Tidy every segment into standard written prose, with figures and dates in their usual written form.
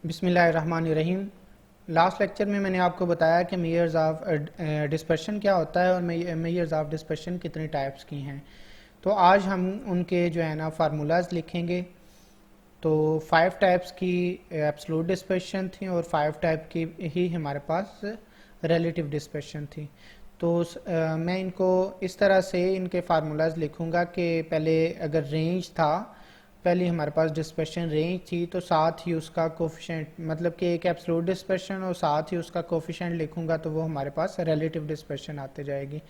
बिस्मिल्लाहिर्रहमानिर्रहीम। Last lecture में मैंने आपको बताया कि मेजर्स ऑफ डिस्पर्शन क्या होता है और मेजर्स ऑफ डिस्पर्शन कितने टाइप्स की हैं। तो आज हम उनके जो है ना फार्मूलाज लिखेंगे। तो 5 टाइप्स की एब्सोल्यूट डिस्पर्शन थी और 5 टाइप की ही हमारे पास रिलेटिव डिस्पर्शन थी। तो मैं इनको इस तरह से इनके फार्मूलाज लिखूंगा कि पहले अगर रेंज था, पहले हमारे पास डिस्पर्शन रेंज थी तो साथ ही उसका कोफिशिएंट, मतलब कि एक एब्सोल्यूट डिस्पर्शन और साथ ही उसका कोफिशिएंट लिखूंगा तो वो हमारे पास रिलेटिव डिस्पर्शन आते जाएगी।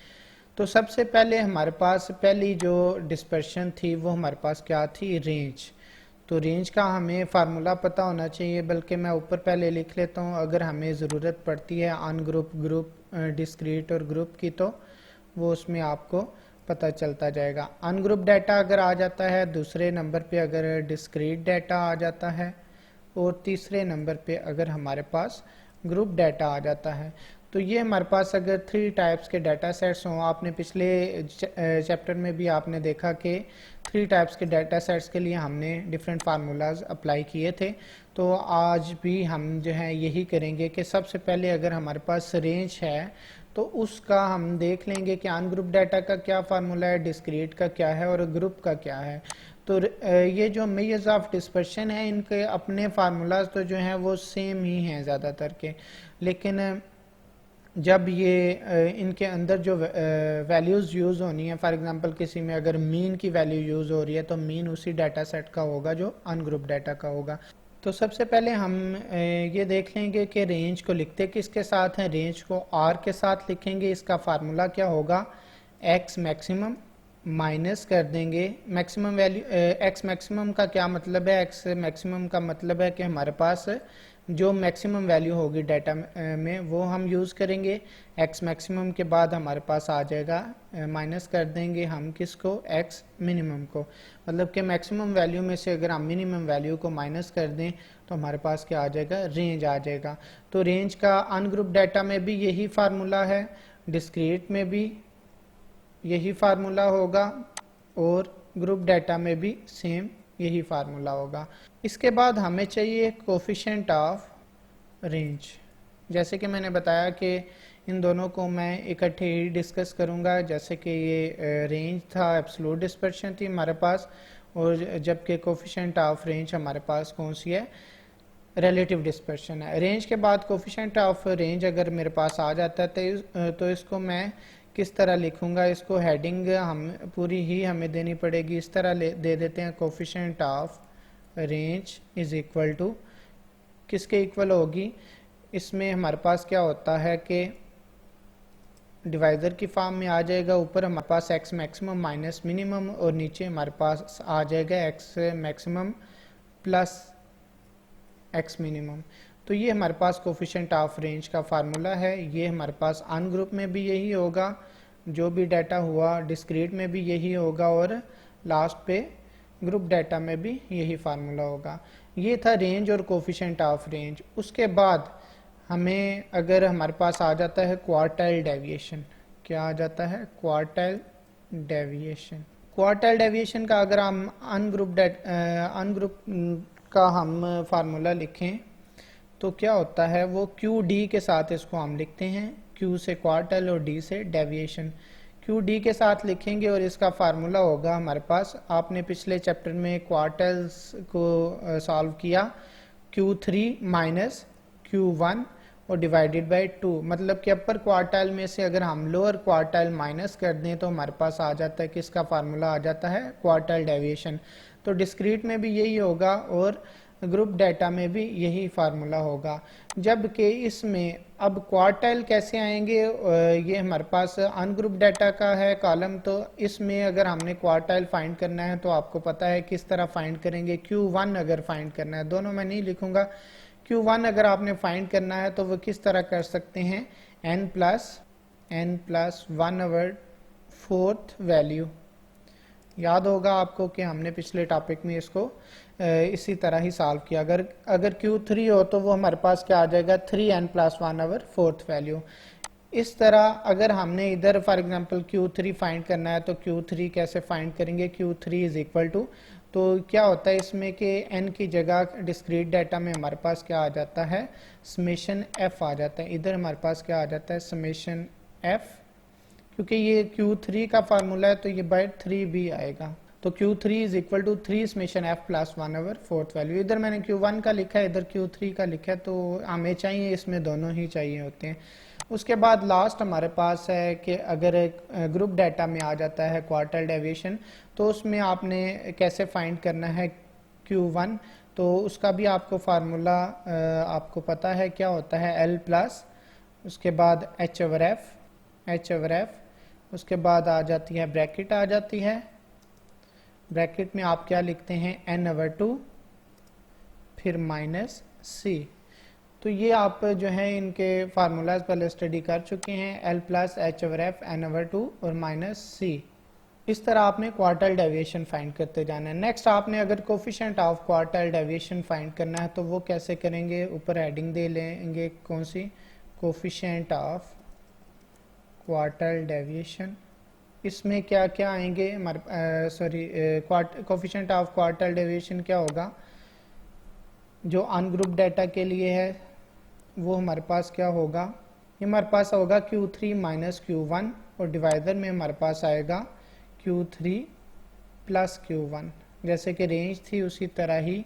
तो सबसे पहले हमारे पास पहली जो डिस्पर्शन थी वो हमारे पास क्या थी, रेंज। तो रेंज का हमें फार्मूला पता होना चाहिए, बल्कि मैं ऊपर पहले लिख लेता हूँ। अगर हमें ज़रूरत पड़ती है अनग्रुप, ग्रुप, डिस्क्रीट और ग्रुप की, तो वो उसमें आपको पता चलता जाएगा। अनग्रुप डाटा अगर आ जाता है, दूसरे नंबर पे अगर डिस्क्रीट डाटा आ जाता है और तीसरे नंबर पे अगर हमारे पास ग्रुप डाटा आ जाता है। तो ये हमारे पास अगर 3 टाइप्स के डाटा सेट्स हों, आपने पिछले चैप्टर में भी आपने देखा कि 3 टाइप्स के डाटा सेट्स के लिए हमने डिफरेंट फार्मूलाज अप्लाई किए थे। तो आज भी हम जो है यही करेंगे कि सबसे पहले अगर हमारे पास रेंज है तो उसका हम देख लेंगे कि अनग्रुप डाटा का क्या फार्मूला है, डिस्क्रीट का क्या है और ग्रुप का क्या है। तो ये जो मेजर्स ऑफ डिस्पर्शन है इनके अपने फार्मूलाज तो जो हैं वो सेम ही हैं ज़्यादातर के, लेकिन जब ये इनके अंदर जो वैल्यूज़ यूज़ होनी है, फॉर एग्जांपल किसी में अगर मीन की वैल्यू यूज़ हो रही है तो मीन उसी डाटा सेट का होगा जो अनग्रुप डाटा का होगा। तो सबसे पहले हम ये देख लेंगे कि रेंज को लिखते किसके साथ हैं। रेंज को आर के साथ लिखेंगे। इसका फार्मूला क्या होगा, एक्स मैक्सिमम माइनस कर देंगे मैक्सिमम वैल्यू। एक्स मैक्सिमम का क्या मतलब है, एक्स मैक्सिमम का मतलब है कि हमारे पास जो मैक्सिमम वैल्यू होगी डाटा में वो हम यूज़ करेंगे। एक्स मैक्सिमम के बाद हमारे पास आ जाएगा, माइनस कर देंगे हम किसको, एक्स मिनिमम को। मतलब कि मैक्सिमम वैल्यू में से अगर हम मिनिमम वैल्यू को माइनस कर दें तो हमारे पास क्या आ जाएगा, रेंज आ जाएगा। तो रेंज का अनग्रुप डाटा में भी यही फार्मूला है, डिस्क्रीट में भी यही फार्मूला होगा और ग्रुप डाटा में भी सेम यही फार्मूला होगा। इसके बाद हमें चाहिए कोफिशिएंट ऑफ रेंज। जैसे कि मैंने बताया कि इन दोनों को मैं इकट्ठे ही डिस्कस करूंगा। जैसे कि ये रेंज था, एब्सोल्यूट डिस्पर्शन थी हमारे पास, और जबकि कोफिशिएंट ऑफ रेंज हमारे पास कौन सी है, रिलेटिव डिस्पर्शन है। रेंज के बाद कोफिशिएंट ऑफ रेंज अगर मेरे पास आ जाता है तो इसको मैं किस तरह लिखूंगा, इसको हेडिंग हम पूरी ही हमें देनी पड़ेगी। इस तरह दे देते हैं, coefficient of range is equal to, किसके इक्वल होगी, इसमें हमारे पास क्या होता है कि डिवाइजर की फॉर्म में आ जाएगा। ऊपर हमारे पास एक्स मैक्सिमम माइनस मिनिमम और नीचे हमारे पास आ जाएगा x maximum plus x minimum. तो ये हमारे पास कोफिशिएंट ऑफ रेंज का फार्मूला है। ये हमारे पास अनग्रुप में भी यही होगा, जो भी डाटा हुआ, डिस्क्रीट में भी यही होगा और लास्ट पे ग्रुप डाटा में भी यही फार्मूला होगा। ये था रेंज और कोफिशिएंट ऑफ रेंज। उसके बाद हमें अगर हमारे पास आ जाता है क्वार्टाइल डेविएशन, क्या आ जाता है, क्वार्टाइल डेविएशन। क्वार्टाइल डेविएशन का अगर हम अनग्रुप का हम फार्मूला लिखें तो क्या होता है, वो क्यू डी के साथ इसको हम लिखते हैं, क्यू से क्वार्टाइल और डी से डेविएशन। क्यू डी के साथ लिखेंगे और इसका फार्मूला होगा हमारे पास, आपने पिछले चैप्टर में क्वार्टाइल्स को सॉल्व किया, Q3 माइनस Q1 और डिवाइडेड बाय 2। मतलब कि अपर क्वार्टाइल में से अगर हम लोअर क्वार्टाइल माइनस कर दें तो हमारे पास आ जाता है, किसका फार्मूला आ जाता है, क्वार्टाइल डेविएशन। तो डिस्क्रीट में भी यही होगा और ग्रुप डाटा में भी यही फार्मूला होगा। जबकि इसमें अब क्वार्टाइल कैसे आएंगे, ये हमारे पास अनग्रुप डाटा का है कॉलम, तो इसमें अगर हमने क्वार्टाइल फाइंड करना है तो आपको पता है किस तरह फाइंड करेंगे। Q1 अगर फाइंड करना है, दोनों मैं नहीं लिखूंगा, Q1 अगर आपने फाइंड करना है तो वो किस तरह कर सकते हैं, n plus 1 over 4th value. याद होगा आपको कि हमने पिछले टॉपिक में इसको इसी तरह ही सॉल्व किया। अगर Q3 हो तो वो हमारे पास क्या आ जाएगा, 3n plus 1 over 4th value. इस तरह अगर हमने इधर फॉर एग्जांपल Q3 फाइंड करना है तो Q3 कैसे फाइंड करेंगे, Q3 इज इक्वल टू तो क्या होता है इसमें कि n की जगह डिस्क्रीट डाटा में हमारे पास क्या आ जाता है, समेशन f आ जाता है। इधर हमारे पास क्या आ जाता है, समेशन f, क्योंकि ये Q3 का फार्मूला है तो ये बाय 3 भी आएगा। तो Q3 is equal to 3 summation f plus 1 over fourth value. इधर मैंने Q1 का लिखा है, इधर Q3 का लिखा है, तो हमें चाहिए इसमें दोनों ही चाहिए होते हैं। उसके बाद लास्ट हमारे पास है कि अगर ग्रुप डाटा में आ जाता है क्वार्टर डेविएशन, तो उसमें आपने कैसे फाइंड करना है Q1, तो उसका भी आपको फार्मूला आपको पता है क्या होता है, L प्लस उसके बाद H ओवर F, उसके बाद आ जाती है ब्रैकेट आ जाती है, ब्रैकेट में आप क्या लिखते हैं, n ओवर 2 फिर माइनस c। तो ये आप जो है इनके फार्मूलाज पहले स्टडी कर चुके हैं, L plus H over F n over 2 और माइनस c। इस तरह आपने क्वार्टर डेविएशन फाइंड करते जाना है। नेक्स्ट आपने अगर coefficient of quarter deviation find करना है तो वो कैसे करेंगे, ऊपर हेडिंग दे लेंगे कौन सी, कोफिशिएंट ऑफ क्वार्टर डेविएशन। इसमें क्या क्या आएंगे, कोफिशिएंट ऑफ क्वार्टर डेविएशन क्या होगा, जो अनग्रुप डाटा के लिए है वो हमारे पास क्या होगा, ये हमारे पास होगा Q3 माइनस Q1 और डिवाइडर में हमारे पास आएगा Q3 प्लस Q1। जैसे कि रेंज थी उसी तरह ही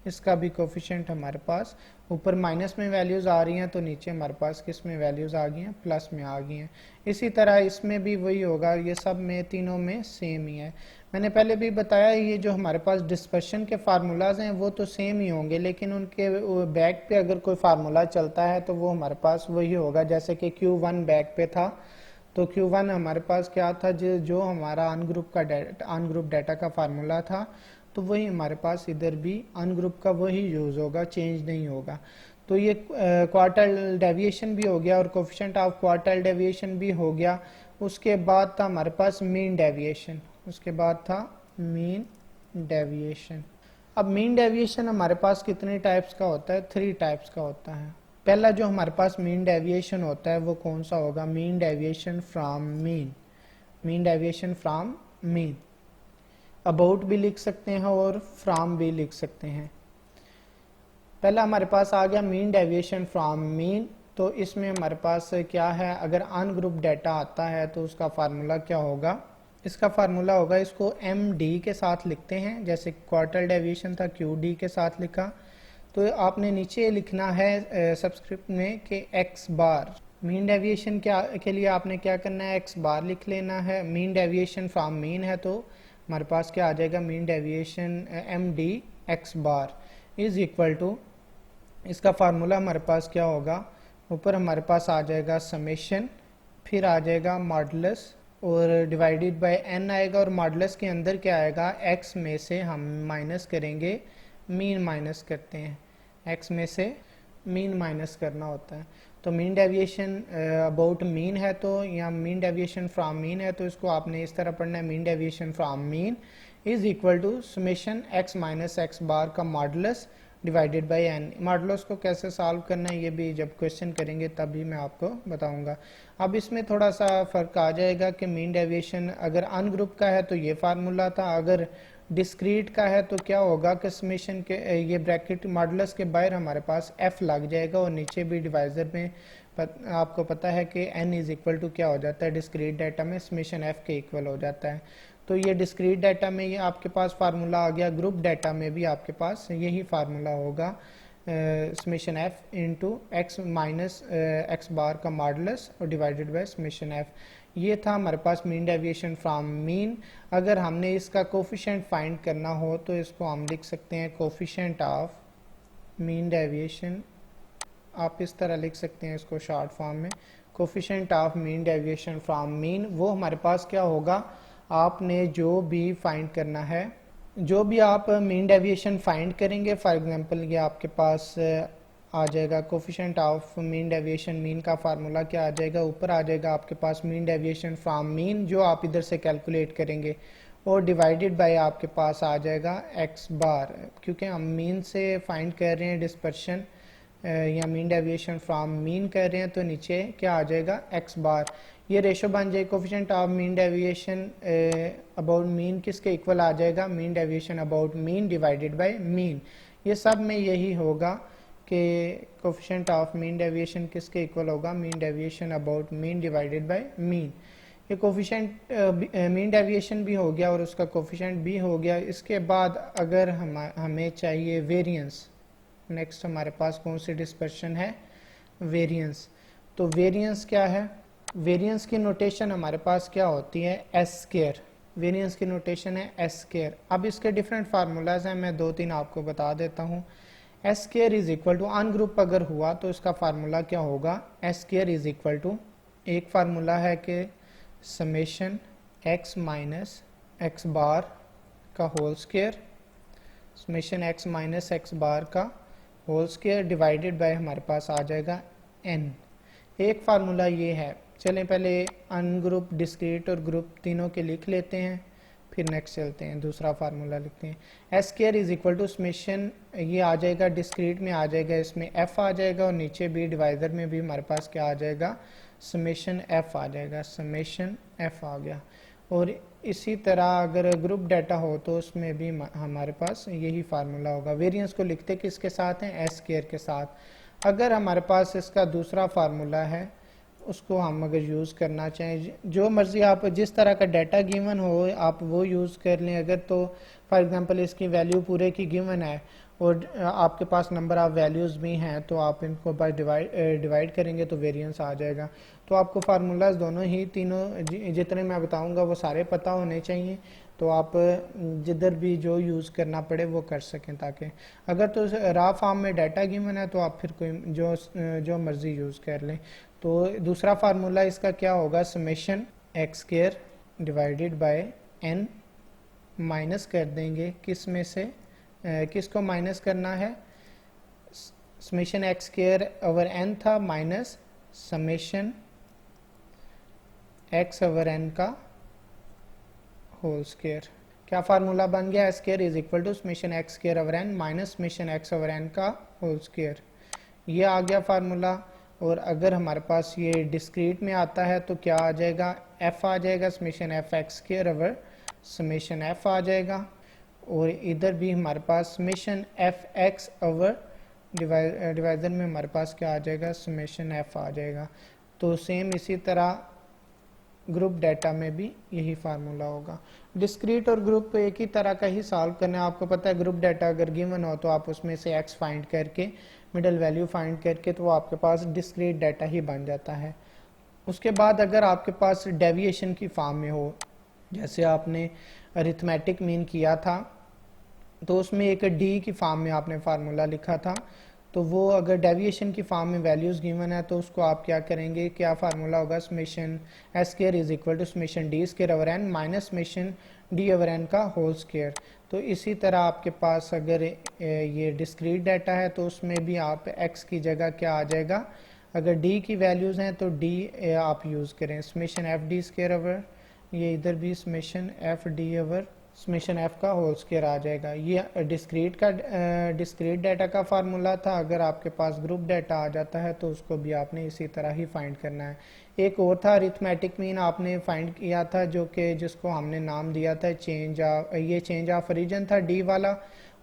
इसका भी कोफिशिएंट हमारे पास ऊपर माइनस में वैल्यूज़ आ रही हैं तो नीचे हमारे पास किस में वैल्यूज़ आ गई हैं, प्लस में आ गई हैं। इसी तरह इसमें भी वही होगा, ये सब में तीनों में सेम ही है। मैंने पहले भी बताया ये जो हमारे पास डिस्पर्शन के फार्मूलाज हैं वो तो सेम ही होंगे, लेकिन उनके बैक पे अगर कोई फार्मूला चलता है तो वो हमारे पास वही होगा। जैसे कि Q1 बैक पे था तो Q1 हमारे पास क्या था, जो हमारा अनग्रुप डाटा का फार्मूला था तो वही हमारे पास इधर भी अनग्रुप का वही यूज़ होगा, चेंज नहीं होगा। तो ये क्वार्टर डेविएशन भी हो गया और कोफिशिएंट ऑफ क्वार्टर डेविएशन भी हो गया। उसके बाद था हमारे पास मीन डेविएशन, उसके बाद था मीन डेविएशन। अब मीन डेविएशन हमारे पास कितने टाइप्स का होता है, 3 टाइप्स का होता है। पहला जो हमारे पास मीन डेविएशन होता है वो कौन सा होगा, mean deviation from mean, mean deviation from mean. About भी लिख सकते हैं और फ्रॉम भी लिख सकते हैं। पहला हमारे पास आ गया मीन डेविएशन फ्रॉम मीन। तो इसमें हमारे पास क्या है, अगर अनग्रुप डाटा आता है तो उसका फार्मूला क्या होगा, इसका फार्मूला होगा, इसको MD के साथ लिखते हैं, जैसे क्वार्टर डेविएशन था QD के साथ लिखा। तो आपने नीचे लिखना है सबस्क्रिप्ट में कि x बार, मीन डेविएशन के लिए आपने क्या करना है, x बार लिख लेना है। मीन डेविएशन फ्रॉम मीन है तो हमारे पास क्या आ जाएगा, mean deviation MD x bar is equal to, इसका फार्मूला हमारे पास क्या होगा, ऊपर हमारे पास आ जाएगा समेशन, फिर आ जाएगा मॉडुलस और डिवाइडेड बाय n आएगा, और मॉडुलस के अंदर क्या आएगा, x में से हम माइनस करेंगे, मीन माइनस करते हैं, x में से मीन माइनस करना होता है। तो मीन डेविएशन अबाउट मीन है तो, या मीन डेविएशन फ्रॉम मीन है तो इसको आपने इस तरह पढ़ना है, mean deviation from mean is equal to summation x minus x bar का modulus divided by n। Modulus को कैसे सॉल्व करना है ये भी जब क्वेश्चन करेंगे तभी मैं आपको बताऊंगा। अब इसमें थोड़ा सा फ़र्क आ जाएगा कि मीन डेविएशन अगर अनग्रुप का है तो ये फार्मूला था, अगर डिस्क्रीट का है तो क्या होगा कि समेशन के ये ब्रैकेट मॉडुलस के बाहर हमारे पास f लग जाएगा और नीचे भी डिवाइजर में आपको पता है कि n इज इक्वल टू क्या हो जाता है, डिस्क्रीट डाटा में समेशन f के इक्वल हो जाता है। तो ये डिस्क्रीट डाटा में ये आपके पास फार्मूला आ गया, ग्रुप डाटा में भी आपके पास यही फार्मूला होगा, summation f into x minus x bar का मॉडुलस और डिवाइडेड बाय समेशन f। ये था हमारे पास मीन डेविएशन फ्रॉम मीन। अगर हमने इसका कोफिशिएंट फाइंड करना हो तो इसको हम लिख सकते हैं कोफिशिएंट ऑफ मीन डेविएशन, आप इस तरह लिख सकते हैं इसको शॉर्ट फॉर्म में, coefficient of mean deviation from mean. वो हमारे पास क्या होगा, आपने जो भी फाइंड करना है, जो भी आप मीन डेविएशन फाइंड करेंगे, फॉर एग्जांपल ये आपके पास आ जाएगा coefficient of mean deviation, mean का फार्मूला क्या आ जाएगा, ऊपर आ जाएगा आपके पास मीन डेविएशन फ्रॉम मीन जो आप इधर से कैलकुलेट करेंगे, और डिवाइडेड बाय आपके पास आ जाएगा x बार, क्योंकि हम मीन से फाइंड कर रहे हैं डिस्पर्शन या मीन डेविएशन फ्रॉम मीन कर रहे हैं तो नीचे क्या आ जाएगा x बार। ये रेशो बन जाए coefficient of mean deviation about mean किसके इक्वल आ जाएगा, mean deviation about mean divided by mean. ये सब में यही होगा कि कोफिशिएंट ऑफ मीन डेविएशन किसके इक्वल होगा, mean deviation about mean divided by mean. ये कोफिशिएंट मीन डेविएशन भी हो गया और उसका कोफिशिएंट भी हो गया। इसके बाद अगर हमें चाहिए वेरिएंस, नेक्स्ट हमारे पास कौन सी डिस्पर्शन है, वेरिएंस। तो वेरिएंस क्या है, वेरिएंस की नोटेशन हमारे पास क्या होती है, एस स्क्वायर। वेरिएंस की नोटेशन है एस स्क्वायर। अब इसके डिफरेंट फार्मूलाज हैं, मैं 2-3 आपको बता देता हूँ। S square is equal to ungroup अगर हुआ तो इसका फार्मूला क्या होगा, s square is equal to, एक फार्मूला है कि summation x minus x bar का whole square, summation x minus x bar का होल स्क्वायर डिवाइडेड बाय हमारे पास आ जाएगा एन। एक फार्मूला ये है। चलें पहले अनग्रुप, डिस्क्रीट और ग्रुप तीनों के लिख लेते हैं, फिर नेक्स्ट चलते हैं, दूसरा फार्मूला लिखते हैं। S square is equal to summation, ये आ जाएगा डिस्क्रीट में आ जाएगा, इसमें एफ आ जाएगा और नीचे भी डिवाइजर में भी हमारे पास क्या आ जाएगा, समेशन एफ आ जाएगा, समेशन एफ आ गया। और इसी तरह अगर ग्रुप डाटा हो तो उसमें भी हमारे पास यही फार्मूला होगा। वेरिएंस को लिखते किसके साथ हैं, एस स्क्वायर के साथ। अगर हमारे पास इसका दूसरा फार्मूला है उसको हम अगर यूज़ करना चाहें, जो मर्ज़ी आप जिस तरह का डाटा गिवन हो आप वो यूज़ कर लें। अगर तो फॉर एग्जांपल इसकी वैल्यू पूरे की गिवन है और आपके पास नंबर ऑफ वैल्यूज़ भी हैं तो आप इनको बस डिवाइड करेंगे तो वेरिएंस आ जाएगा। तो आपको फार्मूलाज दोनों ही तीनों जितने मैं बताऊंगा वो सारे पता होने चाहिए, तो आप जिधर भी जो यूज़ करना पड़े वो कर सकें। ताकि अगर तो रा फॉर्म में डाटा गिवन है तो आप फिर कोई जो मर्ज़ी यूज़ कर लें। तो दूसरा फार्मूला इसका क्या होगा, summation x square divided by n, minus कर देंगे किस में से, किसको माइनस करना है, summation x square over n था minus summation x over n का होल स्क्वायर। क्या फार्मूला बन गया, s square is equal to summation x square over n minus summation x over n का होल स्क्वायर। ये आ गया फार्मूला। और अगर हमारे पास ये डिस्क्रीट में आता है तो क्या आ जाएगा, एफ आ जाएगा, summation f x square over summation f आ जाएगा। और इधर भी हमारे पास summation f x over divisor में हमारे पास क्या आ जाएगा, समेशन एफ आ जाएगा। तो सेम इसी तरह ग्रुप डाटा में भी यही फार्मूला होगा। डिस्क्रीट और ग्रुप एक ही तरह का ही सॉल्व करना है। आपको पता है ग्रुप डाटा अगर गिवन हो तो आप उसमें से एक्स फाइंड करके मिडल वैल्यू फाइंड करके तो वो आपके पास डिस्क्रीट डाटा ही बन जाता है। उसके बाद अगर आपके पास डेविएशन की फॉर्म में हो, जैसे आपने अरिथमेटिक मीन किया था तो उसमें एक डी की फॉर्म में आपने फार्मूला लिखा था, तो वो अगर डेविएशन की फॉर्म में वैल्यूज़ गिवन है तो उसको आप क्या करेंगे, क्या फार्मूला होगा, summation s square is equal to summation d square over n minus summation d over n का होल स्क्वायर। तो इसी तरह आपके पास अगर ये डिस्क्रीट डाटा है तो उसमें भी आप एक्स की जगह क्या आ जाएगा, अगर डी की वैल्यूज़ हैं तो डी आप यूज़ करें, summation F D square over, ये इधर भी summation F D over summation F का होल स्क्वायर आ जाएगा। ये डिस्क्रीट डाटा का फार्मूला था। अगर आपके पास ग्रुप डाटा आ जाता है तो उसको भी आपने इसी तरह ही फाइंड करना है। एक और था अरिथमेटिक मीन आपने फाइंड किया था जो कि जिसको हमने नाम दिया था चेंज ऑफ रीजन था डी वाला,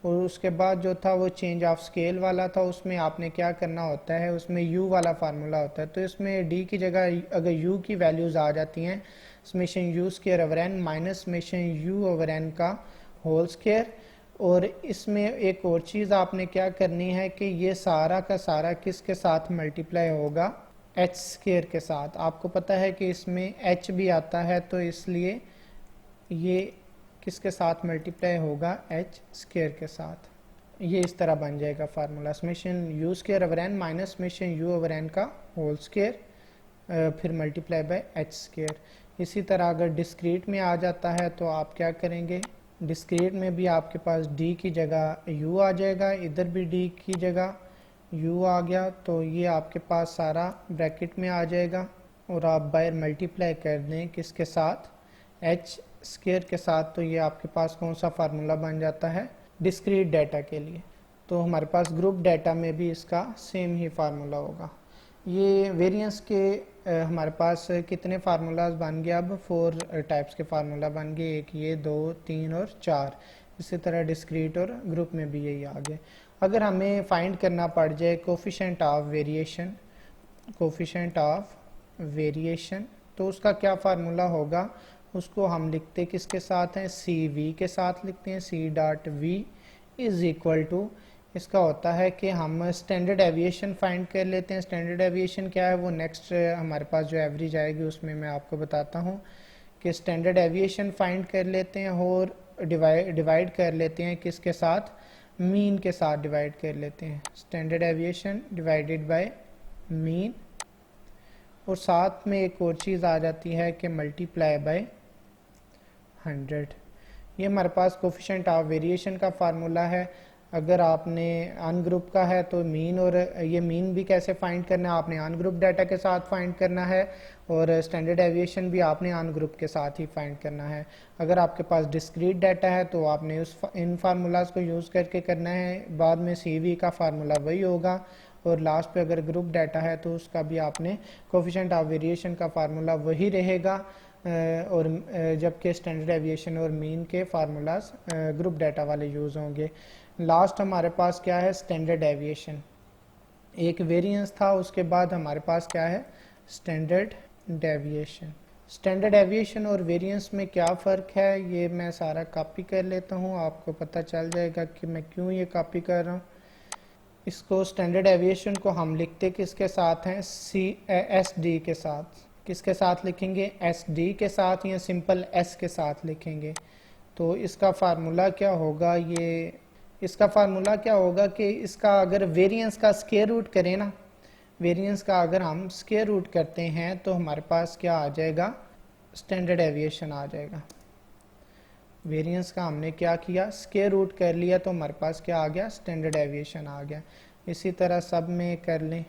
और उसके बाद जो था वो चेंज ऑफ स्केल वाला था। उसमें आपने क्या करना होता है, उसमें यू वाला फार्मूला होता है। तो इसमें डी की जगह अगर यू की वैल्यूज़ आ जाती हैं, summation u square over n minus summation u over n का होल स्क्वायर। और इसमें एक और चीज़ आपने क्या करनी है कि ये सारा का सारा किसके साथ मल्टीप्लाई होगा, एच स्क्वायर के साथ। आपको पता है कि इसमें एच भी आता है तो इसलिए ये किसके साथ मल्टीप्लाई होगा, एच स्क्वायर के साथ। ये इस तरह बन जाएगा formula, summation u square over n minus summation u over n का होल स्क्वायर फिर मल्टीप्लाई बाय एच स्क्वायर। इसी तरह अगर डिस्क्रीट में आ जाता है तो आप क्या करेंगे, डिस्क्रीट में भी आपके पास d की जगह u आ जाएगा, इधर भी d की जगह u आ गया, तो ये आपके पास सारा ब्रैकेट में आ जाएगा। और आप बाय मल्टीप्लाई कर दें किसके साथ, h स्क्वायर के साथ, तो ये आपके पास कौन सा फार्मूला बन जाता है, डिस्क्रीट डाटा के लिए। तो हमारे पास ग्रुप डाटा में भी इसका सेम ही फार्मूला होगा। ये वेरिएंस के हमारे पास कितने फार्मूलाज बन गए, अब 4 टाइप्स के फार्मूला बन गए, एक ये, 2, 3 और 4। इसी तरह डिस्क्रीट और ग्रुप में भी यही आ गए। अगर हमें फाइंड करना पड़ जाए coefficient of variation, coefficient of variation, तो उसका क्या फार्मूला होगा, उसको हम लिखते किसके साथ हैं, सी वी के साथ लिखते हैं। C dot v is equal to, इसका होता है कि हम स्टैंडर्ड एविएशन फाइंड कर लेते हैं। स्टैंडर्ड एविएशन क्या है, वो नेक्स्ट हमारे पास जो एवरेज आएगी उसमें मैं आपको बताता हूँ कि स्टैंडर्ड एविएशन फाइंड कर लेते हैं और डिवाइड कर लेते हैं किसके साथ, मीन के साथ डिवाइड कर लेते हैं। Standard aviation divided by mean, और साथ में एक और चीज़ आ जाती है कि मल्टीप्लाई बाय 100। ये हमारे पास कोफिशिएंट ऑफ वेरिएशन का फार्मूला है। अगर आपने अनग्रुप का है तो मीन, और ये मीन भी कैसे फाइंड करना है, आपने अनग्रुप डाटा के साथ फाइंड करना है, और स्टैंडर्ड एविएशन भी आपने अनग्रुप के साथ ही फाइंड करना है। अगर आपके पास डिस्क्रीट डाटा है तो आपने इन फार्मूलाज को यूज़ करके करना है, बाद में सीवी का फार्मूला वही होगा, और लास्ट पे अगर ग्रुप डाटा है तो उसका भी आपने कोफिशिएंट ऑफ वेरिएशन का फार्मूला वही रहेगा, और जबकि स्टैंडर्ड एविएशन और मीन के फार्मूलाज ग्रुप डाटा वाले यूज़ होंगे। लास्ट हमारे पास क्या है, स्टैंडर्ड एविएशन। एक वेरिएंस था, उसके बाद हमारे पास क्या है, स्टैंडर्ड डेविएशन। स्टैंडर्ड एविएशन और वेरिएंस में क्या फ़र्क है, ये मैं सारा कॉपी कर लेता हूँ, आपको पता चल जाएगा कि मैं क्यों ये कॉपी कर रहा हूँ। इसको स्टैंडर्ड एविएशन को हम लिखते किसके साथ हैं, सी एस डी के साथ। किसके साथ लिखेंगे, एस डी के साथ, या सिंपल एस के साथ लिखेंगे। तो इसका फार्मूला क्या होगा, ये इसका फार्मूला क्या होगा कि इसका अगर वेरिएंस का स्क्वायर रूट करें ना, वेरिएंस का अगर हम स्क्वायर रूट करते हैं तो हमारे पास क्या आ जाएगा, स्टैंडर्ड एविएशन आ जाएगा। वेरिएंस का हमने क्या किया, स्क्वायर रूट कर लिया, तो हमारे पास क्या आ गया, स्टैंडर्ड एविएशन आ गया। इसी तरह सब में कर लें।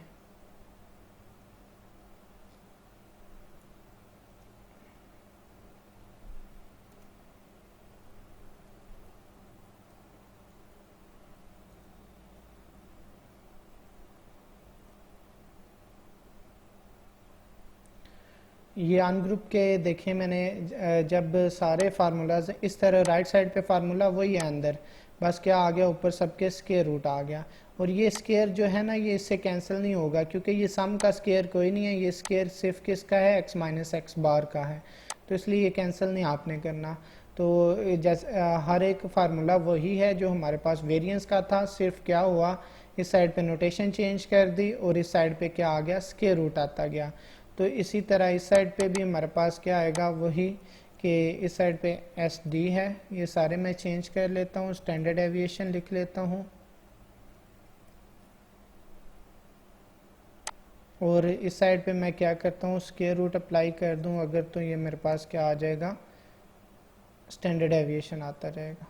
ये अनग्रुप के देखें मैंने, जब सारे फार्मूलाज इस तरह राइट साइड पे फार्मूला वही है अंदर, बस क्या आ गया, ऊपर सबके स्क्वायर रूट आ गया। और ये स्क्वायर जो है ना, ये इससे कैंसिल नहीं होगा, क्योंकि ये सम का स्क्वायर कोई नहीं है, ये स्क्वायर सिर्फ किसका है, x माइनस एक्स बार का है, तो इसलिए ये कैंसिल नहीं आपने करना। तो जैसे हर एक फार्मूला वही है जो हमारे पास वेरिएंस का था, सिर्फ क्या हुआ, इस साइड पे नोटेशन चेंज कर दी और इस साइड पे क्या आ गया, स्क्वायर रूट आता गया। तो इसी तरह इस साइड पे भी हमारे पास क्या आएगा, वही कि इस साइड पे एस डी है। ये सारे मैं चेंज कर लेता हूँ, स्टैंडर्ड एविएशन लिख लेता हूँ, और इस साइड पे मैं क्या करता हूँ, स्क्वायर रूट अप्लाई कर दूँ अगर, तो ये मेरे पास क्या आ जाएगा, स्टैंडर्ड एविएशन आता रहेगा।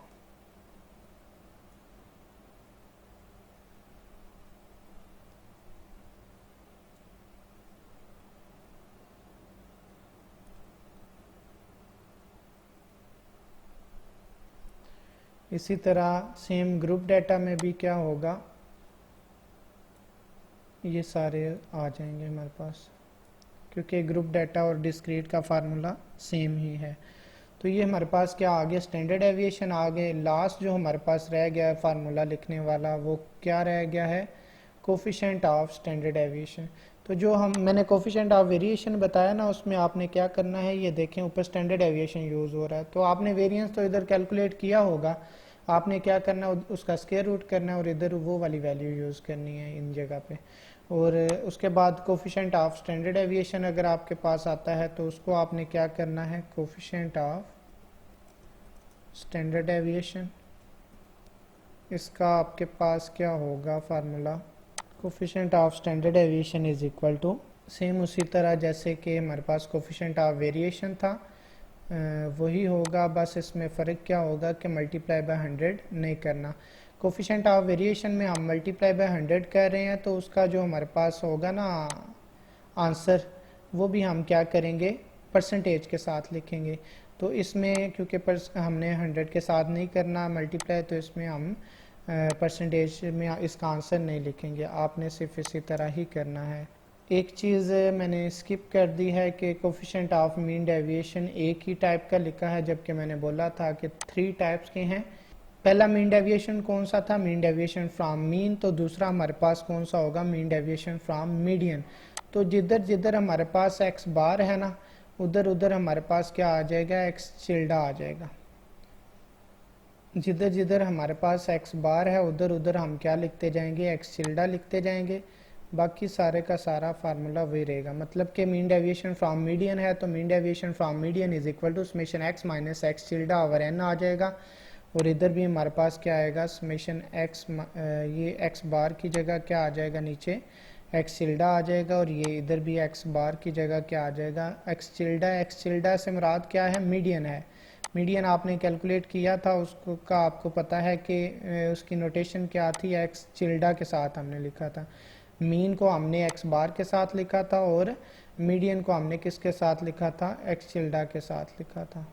इसी तरह सेम ग्रुप डाटा में भी क्या होगा, ये सारे आ जाएंगे हमारे पास, क्योंकि ग्रुप डाटा और डिस्क्रीट का फार्मूला सेम ही है। तो ये हमारे पास क्या आ गया, स्टैंडर्ड एविएशन आ गए। लास्ट जो हमारे पास रह गया है फार्मूला लिखने वाला, वो क्या रह गया है, कोफिशिएंट ऑफ स्टैंडर्ड एविएशन। तो जो मैंने कोफिशिएंट ऑफ वेरिएशन बताया ना, उसमें आपने क्या करना है, ये देखें ऊपर स्टैंडर्ड एविएशन यूज़ हो रहा है, तो आपने वेरिएंस तो इधर कैलकुलेट किया होगा, आपने क्या करना है, उसका स्क्वायर रूट करना है और इधर वो वाली वैल्यू यूज़ करनी है इन जगह पे। और उसके बाद कोफिशिएंट ऑफ स्टैंडर्ड एविएशन अगर आपके पास आता है तो उसको आपने क्या करना है, कोफिशिएंट ऑफ स्टैंडर्ड एविएशन, इसका आपके पास क्या होगा formula, coefficient of standard deviation is equal to, same उसी तरह जैसे कि हमारे पास कोफिशिएंट ऑफ वेरिएशन था वही होगा, बस इसमें फ़र्क क्या होगा कि मल्टीप्लाई बाय 100 नहीं करना। कोफिशिएंट ऑफ वेरिएशन में हम मल्टीप्लाई बाय 100 कर रहे हैं, तो उसका जो हमारे पास होगा ना आंसर, वो भी हम क्या करेंगे, परसेंटेज के साथ लिखेंगे। तो इसमें क्योंकि हमने 100 के साथ नहीं करना मल्टीप्लाई, तो इसमें हम परसेंटेज में इसका आंसर नहीं लिखेंगे, आपने सिर्फ इसी तरह ही करना है। एक चीज़ मैंने स्किप कर दी है कि कोफिशिएंट ऑफ मीन डेविएशन एक ही टाइप का लिखा है, जबकि मैंने बोला था कि 3 टाइप्स के हैं। पहला मीन डेविएशन कौन सा था? Mean deviation from mean. तो दूसरा हमारे पास कौन सा होगा? Mean deviation from median. तो जिधर जिधर हमारे पास एक्स बार है ना, उधर उधर हमारे पास क्या आ जाएगा? एक्स चिल्डा आ जाएगा। जिधर जिधर हमारे पास एक्स बार है उधर उधर हम क्या लिखते जाएंगे? एक्स चिल्डा लिखते जाएंगे। बाकी सारे का सारा फार्मूला वही रहेगा। मतलब कि मीन डेविएशन फ्रॉम मीडियन है तो mean deviation from median is equal to summation x minus x tilde over n आ जाएगा। और इधर भी हमारे पास क्या आएगा? समेशन एक्स, ये एक्स बार की जगह क्या आ जाएगा? नीचे एक्स चिल्डा आ जाएगा। और ये इधर भी एक्स बार की जगह क्या आ जाएगा? एक्स चिल्डा। एक्स चिल्डा से मुराद क्या है? मीडियन है। मीडियन आपने कैलकुलेट किया था उसको का आपको पता है कि उसकी नोटेशन क्या थी? एक्स चिल्डा के साथ हमने लिखा था। मीन को हमने एक्स बार के साथ लिखा था और मीडियन को हमने किसके साथ लिखा था? एक्स चिल्डा के साथ लिखा था।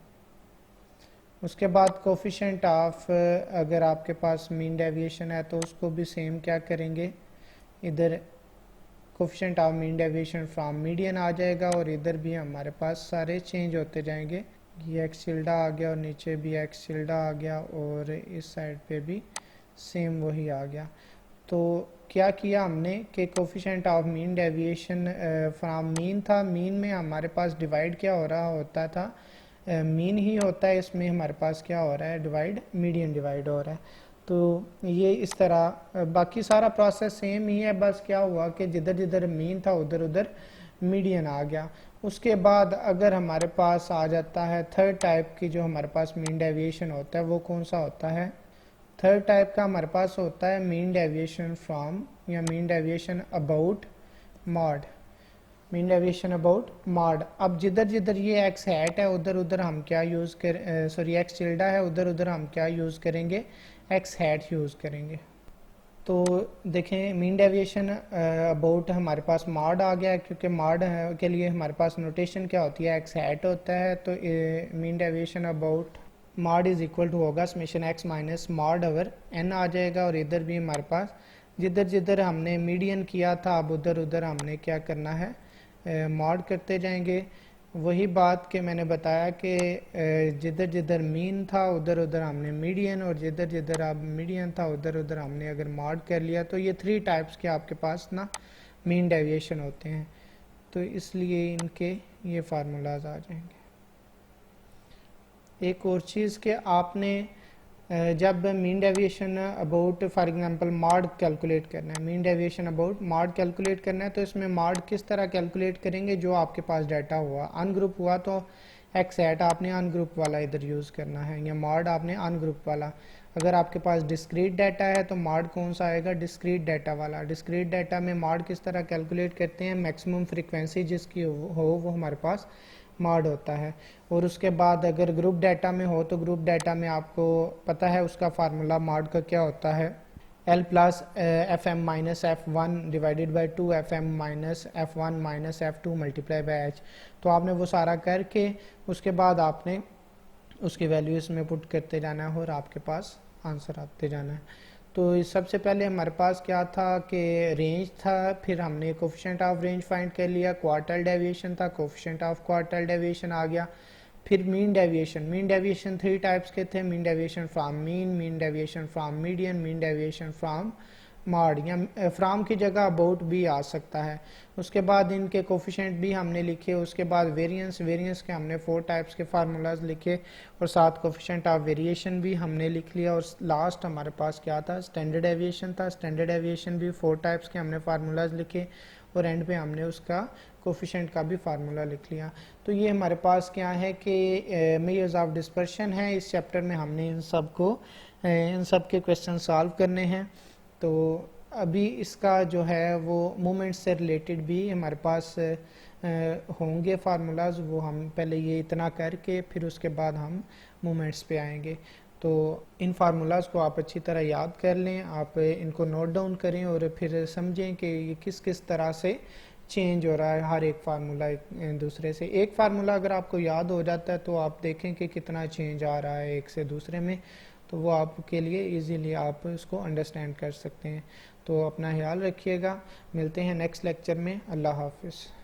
उसके बाद कोफिशिएंट ऑफ, अगर आपके पास मीन डेविएशन है तो उसको भी सेम क्या करेंगे? इधर coefficient of mean deviation from median आ जाएगा और इधर भी हमारे पास सारे चेंज होते जाएंगे। ये एक्स चिल्डा आ गया और नीचे भी एक्स चिल्डा आ गया और इस साइड पे भी सेम वही आ गया। तो क्या किया हमने कि coefficient of mean deviation from mean था। मीन में हमारे पास डिवाइड क्या हो रहा होता था? मीन ही होता है। इसमें हमारे पास क्या हो रहा है? डिवाइड, मीडियन डिवाइड हो रहा है। तो ये इस तरह बाकी सारा प्रोसेस सेम ही है, बस क्या हुआ कि जिधर जिधर मीन था उधर उधर मीडियन आ गया। उसके बाद अगर हमारे पास आ जाता है थर्ड टाइप की, जो हमारे पास मीन डेविएशन होता है वो कौन सा होता है? थर्ड टाइप का हमारे पास होता है मीन डेविएशन फ्रॉम या mean deviation about mod. Mean deviation about mod. अब जिधर जिधर ये एक्स हैट है उधर उधर हम क्या यूज़ कर, सॉरी एक्स चिल्डा है उधर उधर हम क्या यूज़ करेंगे? एक्स हैट यूज़ करेंगे। तो देखें मीन डेविएशन अबाउट हमारे पास मॉड आ गया, क्योंकि मॉड के लिए हमारे पास नोटेशन क्या होती है? एक्स हैट होता है। तो mean deviation about mode is equal to होगा summation x minus mode over n आ जाएगा। और इधर भी हमारे पास जिधर जिधर हमने मीडियन किया था अब उधर उधर हमने क्या करना है? मॉड करते जाएंगे। वही बात कि मैंने बताया कि जिधर जिधर मीन था उधर उधर हमने मीडियन, और जिधर जिधर अब मीडियन था उधर उधर हमने अगर मॉड कर लिया तो ये 3 टाइप्स के आपके पास ना मीन डेविएशन होते हैं। तो इसलिए इनके ये फार्मूलाज आ जाएंगे। एक और चीज़ कि आपने जब mean deviation about for example mod calculate करना है, mean deviation about mod calculate करना है, तो इसमें मॉड किस तरह कैलकुलेट करेंगे? जो आपके पास डाटा हुआ अनग्रुप हुआ तो एक्स हैट आपने अनग्रुप वाला इधर यूज़ करना है, या मॉड आपने अनग्रुप वाला। अगर आपके पास डिस्क्रीट डाटा है तो मॉड कौन सा आएगा? डिस्क्रीट डाटा वाला। डिस्क्रीट डाटा में मॉड किस तरह कैलकुलेट करते हैं? मैक्सिमम फ्रीक्वेंसी जिसकी हो वो हमारे पास मॉड होता है। और उसके बाद अगर ग्रुप डाटा में हो तो ग्रुप डाटा में आपको पता है उसका फार्मूला मॉड का क्या होता है? L plus f m minus f one divided by 2 f m minus f one minus f two multiply by h. तो आपने वो सारा करके उसके बाद आपने उसकी वैल्यू इसमें पुट करते जाना है और आपके पास आंसर आते जाना है। तो सबसे पहले हमारे पास क्या था कि रेंज था, फिर हमने कोफिशिएंट ऑफ रेंज फाइंड कर लिया। क्वार्टल डेविएशन था, कोफिशिएंट ऑफ क्वार्टल डेविएशन आ गया। फिर mean deviation. Mean deviation 3 types के थे। Mean deviation from mean, mean deviation from median, mean deviation from mod, या फ्रॉम की जगह अबाउट भी आ सकता है। उसके बाद इनके कोफिशिएंट भी हमने लिखे। उसके बाद वेरिएंस, वेरिएंस के हमने 4 टाइप्स के फार्मूलाज लिखे और साथ कोफिशिएंट ऑफ वेरिएशन भी हमने लिख लिया। और लास्ट हमारे पास क्या था? स्टैंडर्ड डेविएशन था। स्टैंडर्ड डेविएशन भी 4 टाइप्स के हमने फार्मूलाज लिखे और एंड पे हमने उसका कोफिशिएंट का भी फार्मूला लिख लिया। तो ये हमारे पास क्या है कि मेजर्स ऑफ डिस्पर्शन है। इस चैप्टर में हमने इन सब के क्वेश्चन सॉल्व करने हैं। तो अभी इसका जो है वो मूवमेंट से रिलेटेड भी हमारे पास होंगे फार्मूलाज, वो हम पहले ये इतना करके फिर उसके बाद हम मूवमेंट्स पे आएंगे। तो इन फार्मूलाज को आप अच्छी तरह याद कर लें, आप इनको नोट डाउन करें और फिर समझें कि ये किस किस तरह से चेंज हो रहा है हर एक फार्मूला एक दूसरे से। एक फार्मूला अगर आपको याद हो जाता है तो आप देखें कि कितना चेंज आ रहा है एक से दूसरे में, तो वो आपके लिए इजीली आप इसको अंडरस्टैंड कर सकते हैं। तो अपना ख्याल रखिएगा, मिलते हैं नेक्स्ट लेक्चर में। अल्लाह हाफिज़।